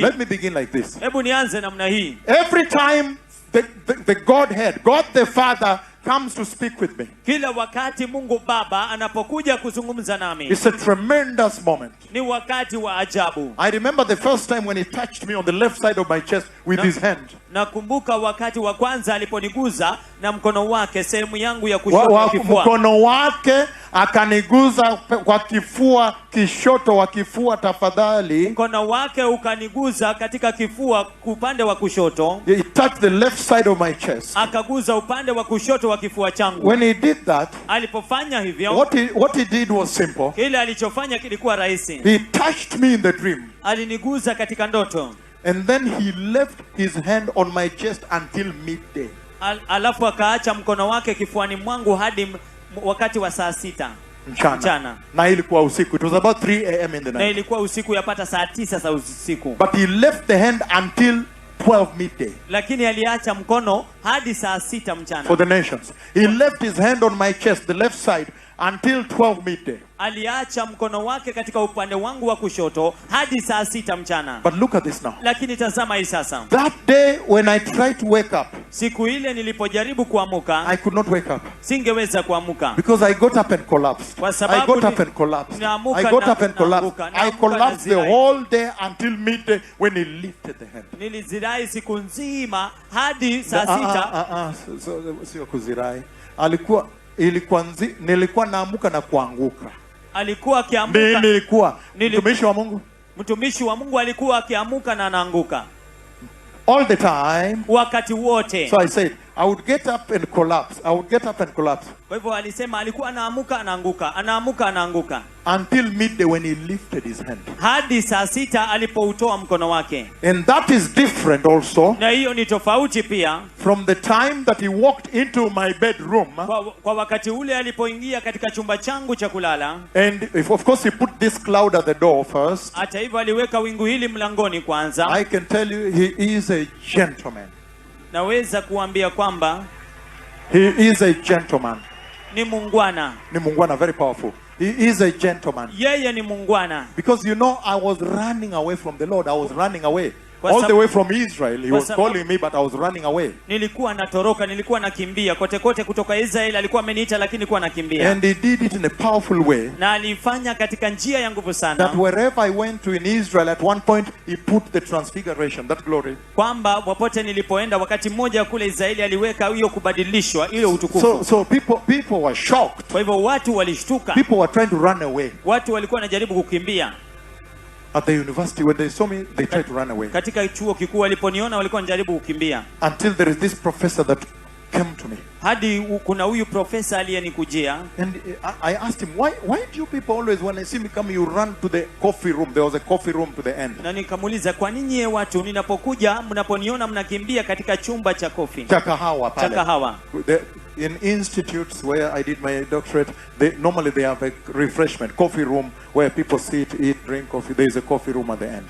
Let me begin like this. Hebu nianze namna hii. Every time the Godhead, God the Father, comes to speak with me, kila wakati Mungu Baba anapokuja kuzungumza nami, it's a tremendous moment. Ni wakati wa ajabu. I remember the first time when he touched me on the left side of my chest with his hand. Nakumbuka wakati wa kwanza aliponiguza na mkono wake sehemu yangu ya kushoto wa kifua. Mkono wake akaniguza kwa kifua kishoto wa kifua tafadhali. Mkono wake ukaniguza katika kifua upande wa kushoto. He touched the left side of my chest. Akaguza upande wa kushoto wa kifua changu. When he did that, alipofanya hivyo, what he did was simple. Kile alichofanya kilikuwa rahisi. He touched me in the dream. Aliniguza katika ndoto. And then he left his hand on my chest until midday. Alafu akaacha mkono wake kifuani mwangu hadi wakati wa saa 6 mchana. Na ilikuwa usiku. It was about 3 a.m. in the night. Na ilikuwa usiku yapata saa 9 za usiku. But he left the hand until 12 midday. Lakini aliacha mkono hadi saa 6 mchana. For the nations. He left his hand on my chest, the left side, until 12 midday. Aliacha mkono wake katika upande wangu wa kushoto hadi saa 6 mchana. But look at this now. Lakini tazama hii sasa. That day when I tried to wake up, siku ile nilipojaribu kuamuka, I could not wake up. Singeweza kuamuka. Because I got up and collapsed. I got up and collapsed. I got up and collapsed. I collapsed the whole day until midday when he lifted the hand. Nilizirai siku nzima hadi saa 6. Sio kuzirai. Nilikuwa naamuka na kuanguka. Alikuwa akiamuka. Nilikuwa mtumishi wa Mungu. Mtumishi wa Mungu alikuwa akiamuka na anaanguka. All the time. Wakati wote. So I said, I would get up and collapse. I would get up and collapse. Kwa hivyo alisema alikuwa anaamuka anaanguka, anaamuka anaanguka. Until midday when he lifted his hand. Hadi saa 6 alipoutoa mkono wake. And that is different also. Na hiyo ni tofauti pia. From the time that he walked into my bedroom. Kwa wakati ule alipoingia katika chumba changu cha kulala. And of course he put this cloud at the door first. Hata hivyo aliweka wingu hili mlangoni kwanza. I can tell you he is a gentleman. Naweza kuambia kwamba he is a gentleman. Ni mungwana. Ni mungwana, very powerful. He is a gentleman. Yeye ni mungwana. Because you know, I was running away from the Lord. I was running away. All the way from Israel. He was calling me, but I was running away. Nilikuwa natoroka, nilikuwa nakimbia. Kote kote kutoka Israel alikuwa ameniita lakini nilikuwa nakimbia. And he did it in a powerful way. Na alifanya katika njia ya nguvu sana. That wherever I went to in Israel, at one point he put the transfiguration, that glory. Kwamba popote nilipoenda wakati mmoja kule Israeli aliweka hiyo kubadilishwa, ile utukufu. So people were shocked. Kwa hivyo watu walishtuka. People were trying to run away. Watu walikuwa wanajaribu kukimbia. At the university, when they saw me, they tried to run away. Katika chuo kikuu waliponiona walikuwa wanajaribu kukimbia. Until there is this professor that came to me. Hadi kuna huyu profesa aliyenikujia. And I asked him, why do you people always, when I see me come, you run to the coffee room? There was a coffee room to the end. Na nikamuuliza, kwa nini watu ninapokuja mnaponiona mnakimbia katika chumba cha coffee? Cha kahawa pale. Cha kahawa. In institutes where I did my doctorate, normally they have a refreshment, coffee room where people sit, eat, drink coffee. There is a coffee room at the end.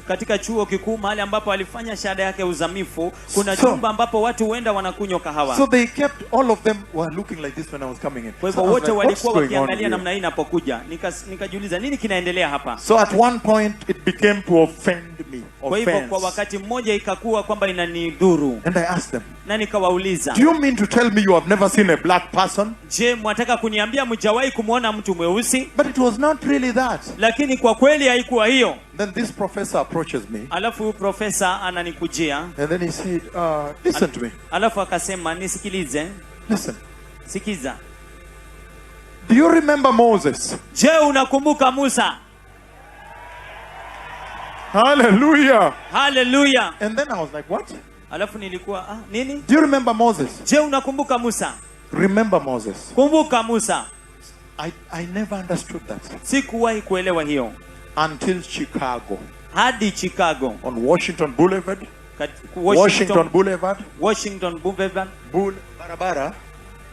Katika chuo kikuu mahali ambapo alifanya shahada yake uzamifu, kuna chumba ambapo watu huenda wanakunywa kahawa. So they kept, all of them were looking like this when I was coming in. Kwa hivyo wote walikuwa wakiangalia namna hii ninapokuja. Nikajiuliza nini kinaendelea hapa? So at one point it became to offend me. Kwa hivyo kwa wakati mmoja ikakuwa kwamba inanidhuru. And I asked them. Na nikawauliza. Do you mean to tell me you have never seen a black person? Je, mwataka kuniambia mjawahi kumuona mtu mweusi? But it was not really that. Lakini kwa kweli haikuwa hiyo. Then this professor approaches me. Alafu profesa ananikujia. And then he said, listen to me. Alafu akasema nisikilize. Listen. Sikiza. Do you remember Moses? Je, unakumbuka Musa? Hallelujah. Hallelujah. And then I was like, what? Alafu nilikuwa nini? Do you remember Moses? Je, unakumbuka Musa? Remember Moses. Kumbuka Musa. I never understood that. Sikuwahi kuelewa hiyo. Until Chicago. Hadi Chicago. On Washington Boulevard. Washington Boulevard. Washington Boulevard. Barabara.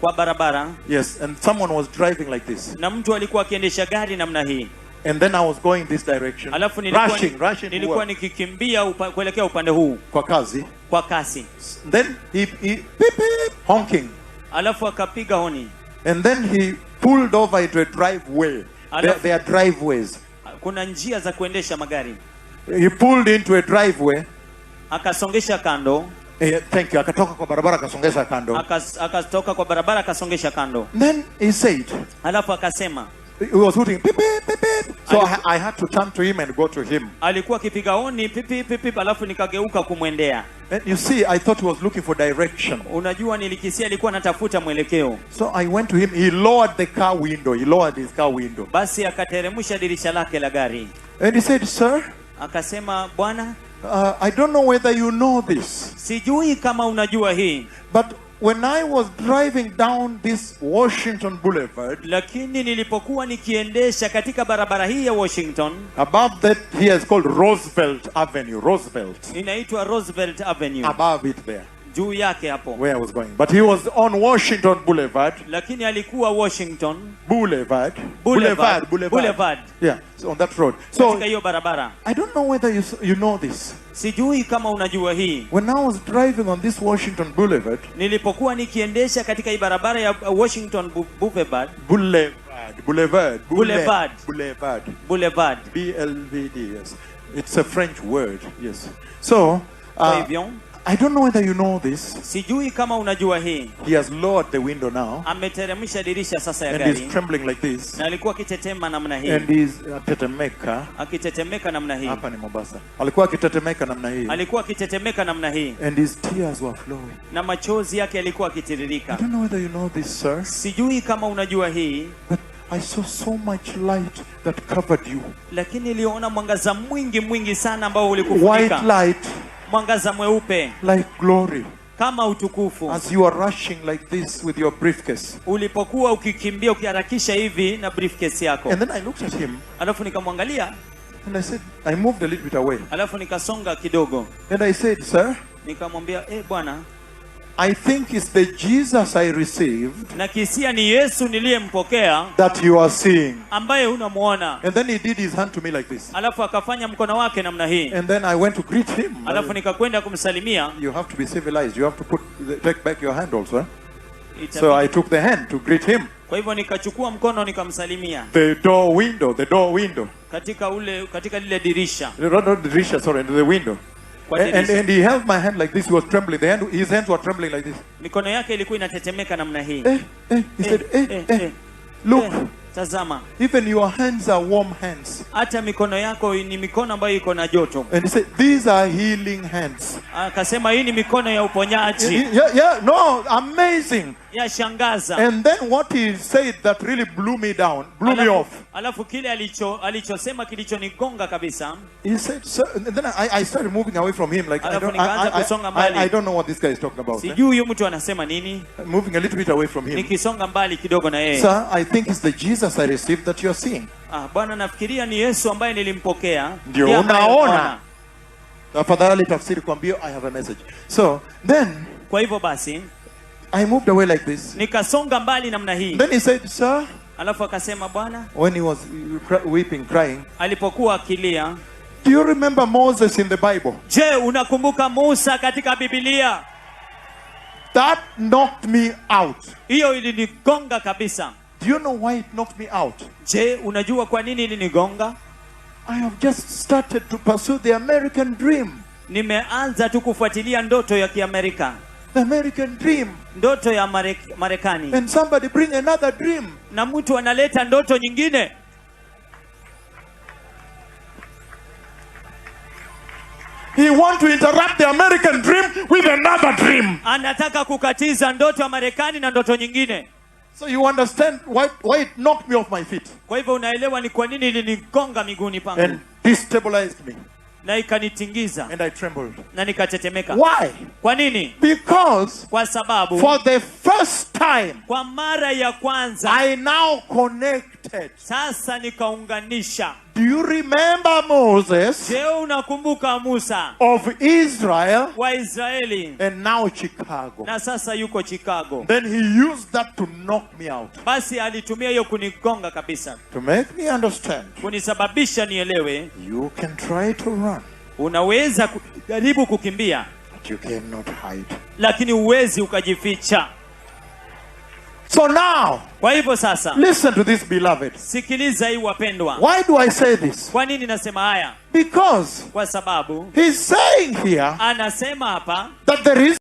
Kwa barabara. Yes, and someone was driving like this. Na mtu alikuwa akiendesha gari namna hii. And then I was going this direction. Alafu nilikuwa nikikimbia kuelekea upande huu. Kwa kazi. Kwa kasi. Then he beep, beep, honking. Alafu akapiga honi. And then he pulled over into a driveway. There are driveways. Kuna njia za kuendesha magari. He pulled into a driveway. Akasongesha kando. Thank you. Akatoka kwa barabara akasongesha kando. Akatoka kwa barabara akasongesha kando. Then he said, alafu akasema, he was hooting, pip, pip, pip, pip. So I had to turn to him and go to him. Alikuwa kipiga honi pip pip pip, alafu nikageuka kumwendea. And you see, I thought he was looking for direction. Unajua nilikisia alikuwa anatafuta mwelekeo. So I went to him. He lowered the car window. He lowered his car window. Basi akateremsha dirisha lake la gari. And he said, sir, akasema, bwana, I don't know whether you know this. Sijui kama unajua hii. But when I was driving down this Washington Boulevard, lakini nilipokuwa nikiendesha katika barabara hii ya Washington, above that here is called Roosevelt Avenue. Roosevelt. Inaitwa Roosevelt Avenue. Above it there. Juu yake hapo. Where I was going. But he was on Washington Boulevard. Lakini alikuwa Washington Boulevard. Yeah, so on that road. So katika hiyo barabara. I don't know whether you know this. Sijui kama unajua hii. When I was driving on this Washington Boulevard, nilipokuwa nikiendesha katika hii barabara ya Washington Boulevard. Boulevard. BLVD, yes. It's a French word, yes. So, I don't know whether you know this. Sijui kama unajua hii. He has lowered the window now. Ameteremsha dirisha sasa ya gari. And he's trembling like this. Na alikuwa akitetema namna hii. And he's tetemeka. Akitetemeka namna hii. Hapa ni Mombasa. Alikuwa akitetemeka namna hii. Alikuwa akitetemeka namna hii. And his tears were flowing. Na machozi yake yalikuwa yakitiririka. I don't know whether you know this, sir. Sijui kama unajua hii. But I saw so much light that covered you. Lakini niliona mwangaza mwingi sana ambao ulikufunika. White light. Mwangaza mweupe. Like glory. Kama utukufu. As you are rushing like this with your briefcase. Ulipokuwa ukikimbia ukiharakisha hivi na briefcase yako. And then I looked at him. Alafu nikamwangalia. And I said, I moved a little bit away. Alafu nikasonga kidogo. And I said, sir. Nikamwambia, bwana. I think it's the Jesus I received. Nakisia ni Yesu niliyempokea. That you are seeing. Ambaye unamuona. And then he did his hand to me like this. Alafu akafanya mkono wake namna hii. And then I went to greet him. Alafu nikakwenda kumsalimia. You have to be civilized. You have to take back your hand also. So I took the hand to greet him. Kwa hivyo nikachukua mkono nikamsalimia. The door window. Katika lile dirisha. Not dirisha, sorry, the window. And he held my hand like this. He was trembling. His hands were trembling like this. Mikono yake ilikuwa inatetemeka namna hii. He said, look. Tazama. Even your hands are warm hands. Hata mikono yako ni mikono ambayo iko na joto. And he said, these are healing hands. Akasema hii ni mikono ya uponyaji. No, amazing. Ya shangaza. And then what he said that really blew me off. Alafu kile alichosema kilichonigonga kabisa. He said, sir, and then I started moving away from him like I don't know what this guy is talking about. Sijui huyu mtu anasema nini. Moving a little bit away from him. Nikisonga mbali kidogo na yeye. Sir, I think it's the Jesus I received that you are seeing. Bwana nafikiria ni Yesu ambaye nilimpokea. Ndio unaona. Tafadhali tafsiri kwambio I have a message. So, then kwa hivyo basi I moved away like this. Nikasonga mbali namna hii. Then he said, sir. Alafu akasema, bwana. When he was weeping, crying. Alipokuwa akilia. Do you remember Moses in the Bible? Je, unakumbuka Musa katika Biblia? That knocked me out. Hiyo ilinigonga kabisa. Do you know why it knocked me out? Je, unajua kwa nini ilinigonga? I have just started to pursue the American dream. Nimeanza tu kufuatilia ndoto ya Kiamerika. The American dream. Ndoto ya Marekani. And somebody bring another dream. Na mtu analeta ndoto nyingine. He want to interrupt the American dream with another dream. Anataka kukatiza ndoto ya Marekani na ndoto nyingine. So you understand why it knocked me off my feet. Kwa hivyo unaelewa ni kwa nini ilinigonga miguuni pangu. And destabilized me. Na ikanitingiza. And I trembled. Na nikatetemeka. Why? Kwa nini? Because kwa sababu for the first time, kwa mara ya kwanza, I now connected. Sasa nikaunganisha. Do you remember Moses? Je, unakumbuka Musa? Of Israel. Wa Israeli. And now Chicago. Na sasa yuko Chicago. Then he used that to knock me out. Basi alitumia hiyo kunigonga kabisa. To make me understand. Kunisababisha nielewe. You can try to run. Unaweza kujaribu kukimbia. But you cannot hide. Lakini uwezi ukajificha. So now, Kwa hivyo sasa, listen to this, beloved. sikiliza hii wapendwa. Why do I say this? Kwa nini nasema haya? Because Kwa sababu he's saying here anasema hapa that there is